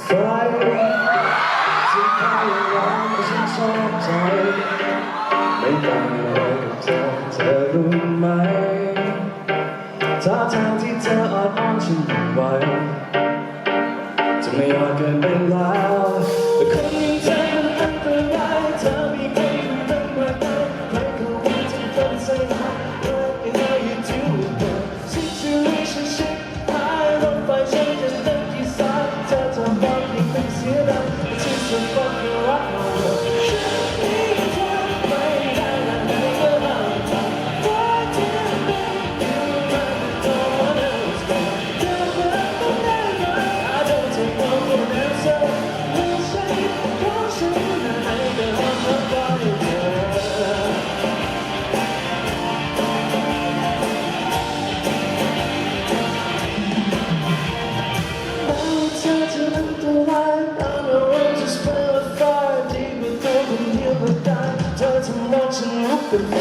ไฟที่พยายามให้ฉันชอบใจไม่ต่างอะไรกับเธอรู้ไหมท่าทางที่เธออ่อนอ้อนฉันอยู่ไว้จะไม่อ่อนเกินไปแล้วแต่คนอย่างเธอมันอันตรายเธอมีใครอยู่ตั้งมากมายใครเขาว่าจะเป็นเส้นทาง What are you doing now Situationship หายรถไฟฉันจะเดินกี่สายเธอทำบอกให้เป็นเสียดายฉันจะบอกให้รักเราฉันมีเธอไม่ได้และไม่ก็รักเธอ What do you think you want no one else but don't let me never I don't take no for an answer ไม่ใช่เพราะฉันให้เธอรักเธอเธอจะอันตราย I know I'm just playing with fire ดีกว่าตัวคนเดียวก็ได้เธอทำให้ฉันลุกเป็นไฟ